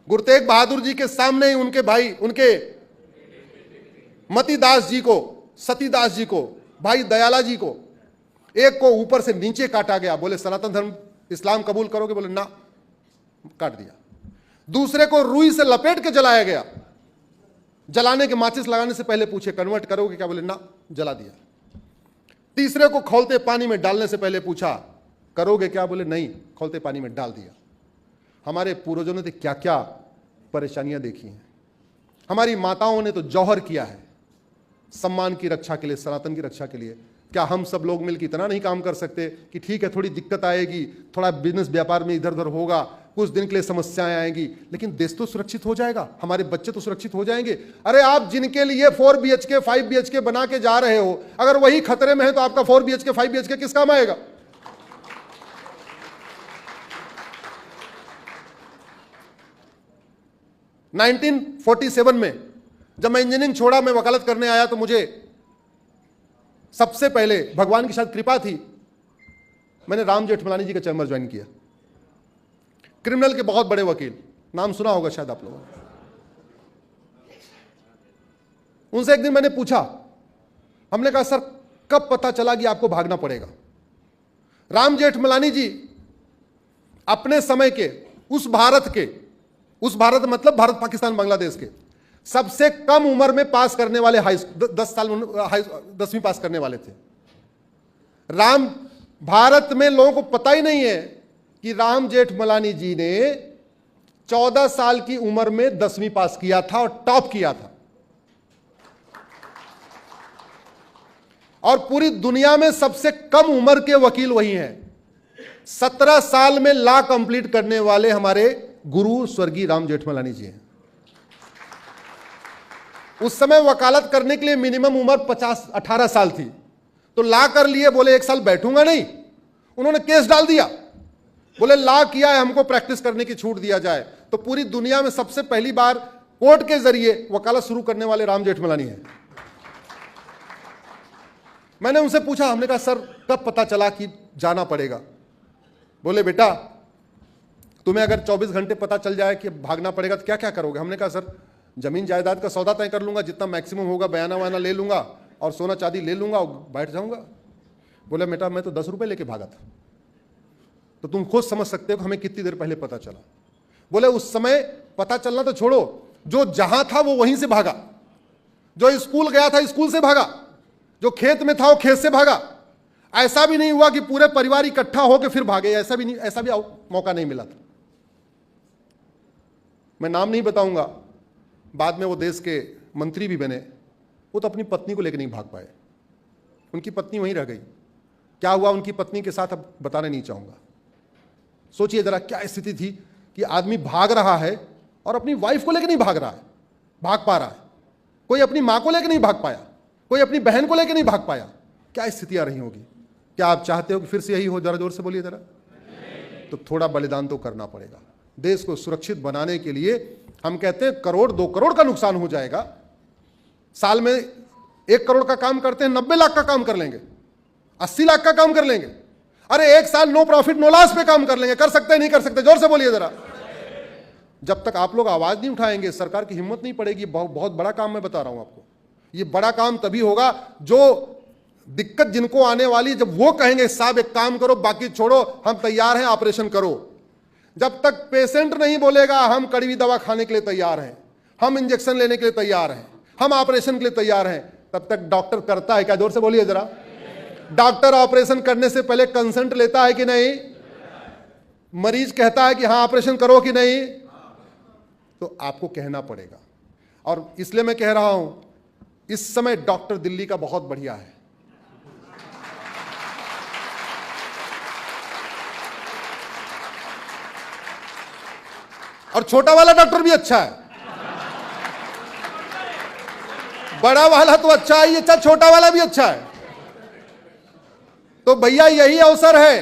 गुरु तेग बहादुर जी के सामने ही उनके भाई, उनके मतीदास जी को, सतीदास जी को, भाई दयाला जी को, एक को ऊपर से नीचे काटा गया। बोले सनातन धर्म इस्लाम कबूल करोगे? बोले ना, काट दिया। दूसरे को रुई से लपेट के जलाया गया। जलाने के माचिस लगाने से पहले पूछे कन्वर्ट करोगे क्या? बोले ना, जला दिया। तीसरे को खौलते पानी में डालने से पहले पूछा करोगे क्या? बोले नहीं, खौलते पानी में डाल दिया। हमारे पूर्वजों ने क्या क्या परेशानियां देखी हैं। हमारी माताओं ने तो जौहर किया है सम्मान की रक्षा के लिए, सनातन की रक्षा के लिए। क्या हम सब लोग मिलकर इतना नहीं काम कर सकते कि ठीक है थोड़ी दिक्कत आएगी, थोड़ा बिजनेस व्यापार में इधर उधर होगा, कुछ दिन के लिए समस्याएं आएंगी, लेकिन देश तो सुरक्षित हो जाएगा, हमारे बच्चे तो सुरक्षित हो जाएंगे। अरे आप जिनके लिए 4 BHK 5 BHK बना के जा रहे हो, अगर वही खतरे में है तो आपका 4 BHK 5 BHK किस काम आएगा? नाइनटीन 47 में जब मैं इंजीनियरिंग छोड़ा, मैं वकालत करने आया, तो मुझे सबसे पहले भगवान की शायद कृपा थी, मैंने राम जेठमलानी जी का चैम्बर ज्वाइन किया। क्रिमिनल के बहुत बड़े वकील, नाम सुना होगा शायद आप लोगों ने। उनसे एक दिन मैंने पूछा, हमने कहा सर कब पता चला कि आपको भागना पड़ेगा? राम जेठमलानी जी अपने समय के उस भारत मतलब भारत पाकिस्तान बांग्लादेश के सबसे कम उम्र में पास करने वाले 10 साल 10वीं पास करने वाले थे। भारत में लोगों को पता ही नहीं है कि राम जेठमलानी जी ने 14 साल की उम्र में 10वीं पास किया था और टॉप किया था। और पूरी दुनिया में सबसे कम उम्र के वकील वही हैं। 17 साल में लॉ कंप्लीट करने वाले हमारे गुरु स्वर्गीय राम जेठमलानी जी हैं। उस समय वकालत करने के लिए मिनिमम उम्र 18 साल थी, तो लॉ कर लिए, बोले 1 साल बैठूंगा नहीं। उन्होंने केस डाल दिया, बोले लॉ किया है, हमको प्रैक्टिस करने की छूट दिया जाए। तो पूरी दुनिया में सबसे पहली बार कोर्ट के जरिए वकालत शुरू करने वाले राम जेठमलानी हैं। मैंने उनसे पूछा, हमने कहा सर कब पता चला कि जाना पड़ेगा? बोले बेटा तुम्हें अगर 24 घंटे पता चल जाए कि भागना पड़ेगा तो क्या क्या करोगे? हमने कहा सर जमीन जायदाद का सौदा तय कर लूंगा, जितना मैक्सिमम होगा बयाना वाना ले लूंगा और सोना चांदी ले लूंगा और बैठ जाऊंगा। बोले बेटा मैं तो 10 रुपए लेके भागा था, तो तुम खुद समझ सकते हो कि हमें कितनी देर पहले पता चला। बोले उस समय पता चलना तो छोड़ो, जो जहां था वो वहीं से भागा, जो स्कूल गया था स्कूल से भागा, जो खेत में था वो खेत से भागा। ऐसा भी नहीं हुआ कि पूरे परिवार इकट्ठा होकर फिर भागे, ऐसा भी मौका नहीं मिला था। मैं नाम नहीं बताऊंगा, बाद में वो देश के मंत्री भी बने, वो तो अपनी पत्नी को लेकर नहीं भाग पाए, उनकी पत्नी वहीं रह गई। क्या हुआ उनकी पत्नी के साथ अब बताने नहीं चाहूंगा। सोचिए जरा क्या स्थिति थी कि आदमी भाग रहा है और अपनी वाइफ को लेकर नहीं भाग रहा है, भाग पा रहा है। कोई अपनी मां को लेकर नहीं भाग पाया, कोई अपनी बहन को लेकर नहीं भाग पाया। क्या स्थितियां रही होगी? क्या आप चाहते हो कि फिर से यही हो? जरा जोर से बोलिए जरा। तो थोड़ा बलिदान तो करना पड़ेगा। देश को सुरक्षित बनाने के लिए हम कहते हैं 1 करोड़ 2 करोड़ का नुकसान हो जाएगा, साल में 1 करोड़ का काम करते हैं, 90 लाख का काम कर लेंगे, 80 लाख का काम कर लेंगे। अरे 1 साल नो प्रॉफिट नो लॉस पे काम कर लेंगे। कर सकते हैं नहीं कर सकते? जोर से बोलिए जरा। जब तक आप लोग आवाज नहीं उठाएंगे, सरकार की हिम्मत नहीं पड़ेगी। बहुत बड़ा काम मैं बता रहा हूं आपको। ये बड़ा काम तभी होगा जो दिक्कत जिनको आने वाली, जब वो कहेंगे साहब एक काम करो, बाकी छोड़ो, हम तैयार हैं, ऑपरेशन करो। जब तक पेशेंट नहीं बोलेगा हम कड़वी दवा खाने के लिए तैयार हैं, हम इंजेक्शन लेने के लिए तैयार हैं, हम ऑपरेशन के लिए तैयार हैं, तब तक डॉक्टर करता है क्या? जोर से बोलिए जरा। डॉक्टर ऑपरेशन करने से पहले कंसेंट लेता है कि नहीं? मरीज कहता है कि हाँ ऑपरेशन करो कि नहीं? तो आपको कहना पड़ेगा। और इसलिए मैं कह रहा हूं, इस समय डॉक्टर दिल्ली का बहुत बढ़िया है। और छोटा वाला डॉक्टर भी अच्छा है, बड़ा वाला तो अच्छा है, ये छोटा वाला भी अच्छा है। तो भैया यही अवसर है,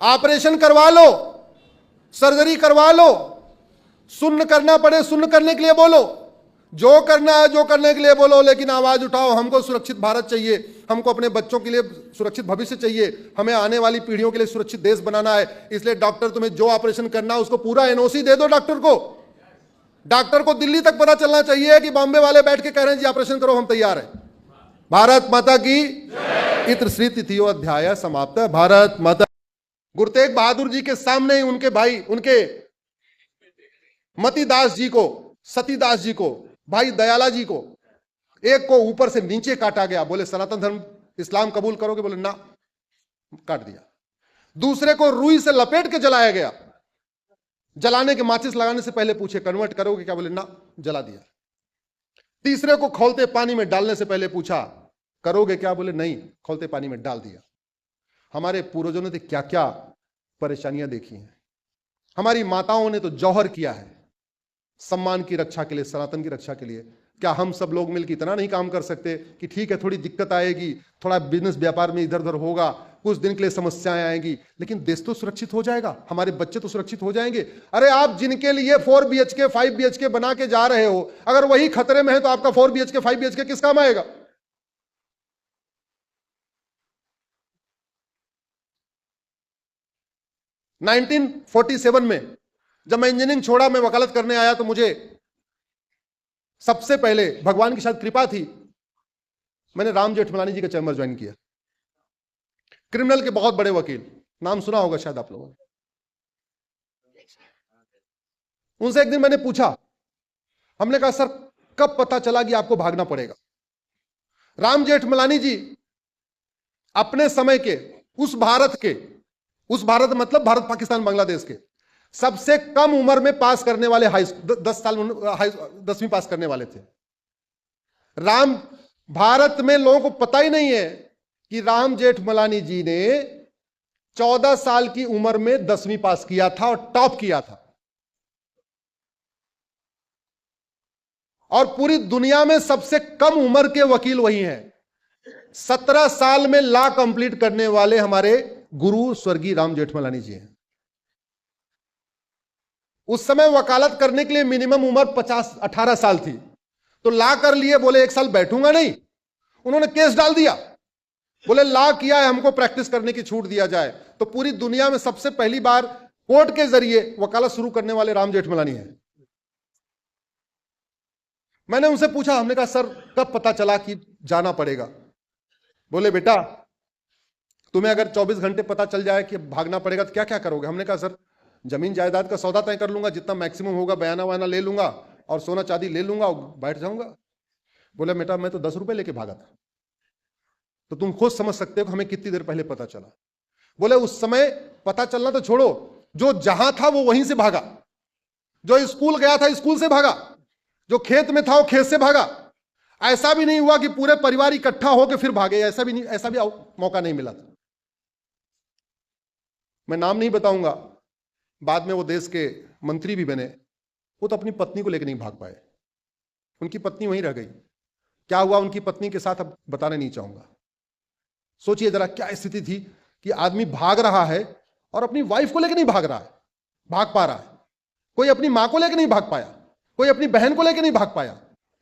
ऑपरेशन करवा लो, सर्जरी करवा लो, सुन्न करना पड़े सुन्न करने के लिए बोलो, जो करना है जो करने के लिए बोलो, लेकिन आवाज उठाओ। हमको सुरक्षित भारत चाहिए, हमको अपने बच्चों के लिए सुरक्षित भविष्य चाहिए, हमें आने वाली पीढ़ियों के लिए सुरक्षित देश बनाना है। इसलिए डॉक्टर तुम्हें जो ऑपरेशन करना है उसको पूरा एनओसी दे दो डॉक्टर को, डॉक्टर को दिल्ली तक पता चलना चाहिए कि बॉम्बे वाले बैठ के कह रहे हैं जी ऑपरेशन करो, हम तैयार हैं। भारत माता की इत्र श्री तिथियो अध्याय समाप्त। भारत माता। गुरु तेग बहादुर जी के सामने ही उनके भाई, उनके मतीदास जी को, सतीदास जी को, भाई दयाला जी को, एक को ऊपर से नीचे काटा गया। बोले सनातन धर्म इस्लाम कबूल करोगे? बोले ना, काट दिया। दूसरे को रुई से लपेट के जलाया गया। जलाने के माचिस लगाने से पहले पूछे कन्वर्ट करोगे क्या? बोले ना, जला दिया। तीसरे को खौलते पानी में डालने से पहले पूछा करोगे क्या? बोले नहीं, खौलते पानी में डाल दिया। हमारे पूर्वजों ने तो क्या क्या परेशानियां देखी हैं। हमारी माताओं ने तो जौहर किया है सम्मान की रक्षा के लिए, सनातन की रक्षा के लिए। क्या हम सब लोग मिलकर इतना नहीं काम कर सकते कि ठीक है थोड़ी दिक्कत आएगी, थोड़ा बिजनेस व्यापार में इधर उधर होगा, कुछ दिन के लिए समस्याएं आएंगी, लेकिन देश तो सुरक्षित हो जाएगा, हमारे बच्चे तो सुरक्षित हो जाएंगे। अरे आप जिनके लिए 4 BHK 5 BHK बना के जा रहे हो, अगर वही खतरे में है तो आपका 4 BHK 5 BHK किस काम आएगा? नाइनटीन 47 में जब मैं इंजीनियरिंग छोड़ा, मैं वकालत करने आया, तो मुझे सबसे पहले भगवान की शायद कृपा थी, मैंने राम जेठमलानी जी का चैम्बर ज्वाइन किया। क्रिमिनल के बहुत बड़े वकील, नाम सुना होगा शायद आप लोगों ने। उनसे एक दिन मैंने पूछा, हमने कहा सर कब पता चला कि आपको भागना पड़ेगा? राम जेठमलानी जी अपने समय के उस भारत मतलब भारत पाकिस्तान बांग्लादेश के सबसे कम उम्र में पास करने वाले 10वीं पास करने वाले थे। भारत में लोगों को पता ही नहीं है कि राम जेठमलानी जी ने 14 साल की उम्र में 10वीं पास किया था और टॉप किया था। और पूरी दुनिया में सबसे कम उम्र के वकील वही हैं। 17 साल में लॉ कंप्लीट करने वाले हमारे गुरु स्वर्गीय राम जेठमलानी जी हैं। उस समय वकालत करने के लिए मिनिमम उम्र 18 साल थी, तो लॉ कर लिए। बोले 1 साल बैठूंगा नहीं, उन्होंने केस डाल दिया। बोले लॉ किया है, हमको प्रैक्टिस करने की छूट दिया जाए। तो पूरी दुनिया में सबसे पहली बार कोर्ट के जरिए वकालत शुरू करने वाले राम जेठमलानी हैं। मैंने उनसे पूछा, हमने कहा सर कब पता चला कि जाना पड़ेगा? बोले बेटा तुम्हें अगर 24 घंटे पता चल जाए कि भागना पड़ेगा तो क्या क्या करोगे? हमने कहा सर जमीन जायदाद का सौदा तय कर लूंगा, जितना मैक्सिमम होगा बयाना वाना ले लूंगा और सोना चांदी ले लूंगा और बैठ जाऊंगा। बोले बेटा मैं तो 10 रुपए लेके भागा था। तो तुम खुद समझ सकते हो कि हमें कितनी देर पहले पता चला। बोले उस समय पता चलना तो छोड़ो, जो जहां था वो वहीं से भागा, जो स्कूल गया था स्कूल से भागा, जो खेत में था वो खेत से भागा। ऐसा भी नहीं हुआ कि पूरे परिवार इकट्ठा होकर फिर भागे, ऐसा भी मौका नहीं मिला था। मैं नाम नहीं बताऊंगा, बाद में वो देश के मंत्री भी बने, वो तो अपनी पत्नी को लेकर नहीं भाग पाए, उनकी पत्नी वहीं रह गई। क्या हुआ उनकी पत्नी के साथ अब बताने नहीं चाहूंगा। सोचिए जरा क्या स्थिति थी कि आदमी भाग रहा है और अपनी वाइफ को लेकर नहीं भाग रहा है, भाग पा रहा है। कोई अपनी मां को लेकर नहीं भाग पाया, कोई अपनी बहन को लेकर नहीं भाग पाया।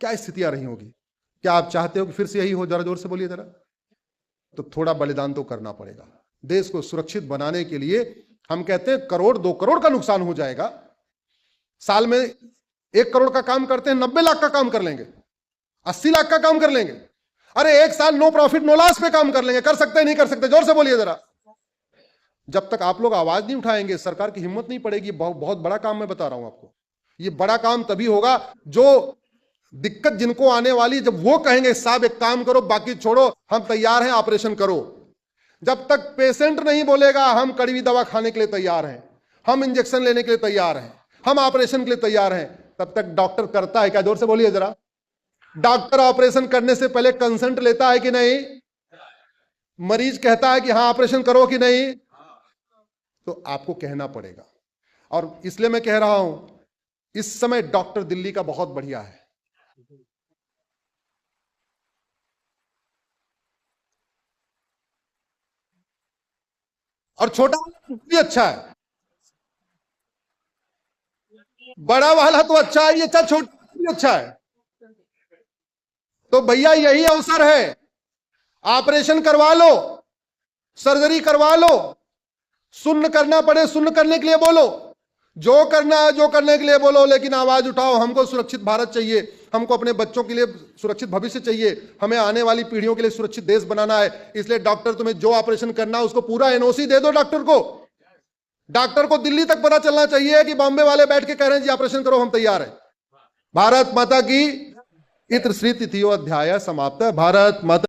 क्या स्थितियां रही होगी? क्या आप चाहते हो कि फिर से यही हो? जरा जोर से बोलिए जरा। तो थोड़ा बलिदान तो करना पड़ेगा। देश को सुरक्षित बनाने के लिए हम कहते हैं 1 करोड़ 2 करोड़ का नुकसान हो जाएगा, साल में 1 करोड़ का काम करते हैं, 90 लाख का काम कर लेंगे, 80 लाख का काम कर लेंगे। अरे 1 साल नो प्रॉफिट नो लॉस पे काम कर लेंगे। कर सकते हैं नहीं कर सकते? जोर से बोलिए जरा। जब तक आप लोग आवाज नहीं उठाएंगे, सरकार की हिम्मत नहीं पड़ेगी। बहुत बड़ा काम मैं बता रहा हूं आपको। ये बड़ा काम तभी होगा जो दिक्कत जिनको आने वाली, जब वो कहेंगे साहब एक काम करो, बाकी छोड़ो, हम तैयार हैं, ऑपरेशन करो। जब तक पेशेंट नहीं बोलेगा हम कड़वी दवा खाने के लिए तैयार हैं, हम इंजेक्शन लेने के लिए तैयार हैं, हम ऑपरेशन के लिए तैयार हैं, तब तक डॉक्टर करता है क्या? जोर से बोलिए जरा। डॉक्टर ऑपरेशन करने से पहले कंसेंट लेता है कि नहीं? मरीज कहता है कि हाँ ऑपरेशन करो कि नहीं? तो आपको कहना पड़ेगा। और इसलिए मैं कह रहा हूं इस समय डॉक्टर दिल्ली का बहुत बढ़िया है। और छोटा वाला भी अच्छा है, बड़ा वाला तो अच्छा है, ये अच्छा, छोटा भी अच्छा है। तो भैया यही अवसर है, ऑपरेशन करवा लो, सर्जरी करवा लो, शून्य करना पड़े शून्य करने के लिए बोलो, जो करना है जो करने के लिए बोलो, लेकिन आवाज उठाओ। हमको सुरक्षित भारत चाहिए, हमको अपने बच्चों के लिए सुरक्षित भविष्य चाहिए, हमें आने वाली पीढ़ियों के लिए सुरक्षित देश बनाना है। इसलिए डॉक्टर, तुम्हें जो ऑपरेशन करना है उसको पूरा एनओसी दे दो डॉक्टर को। डॉक्टर को दिल्ली तक पता चलना चाहिए कि बॉम्बे वाले बैठ के कह रहे हैं जी ऑपरेशन करो, हम तैयार हैं। भारत माता की इत्र श्री तिथियो अध्याय समाप्त। भारत माता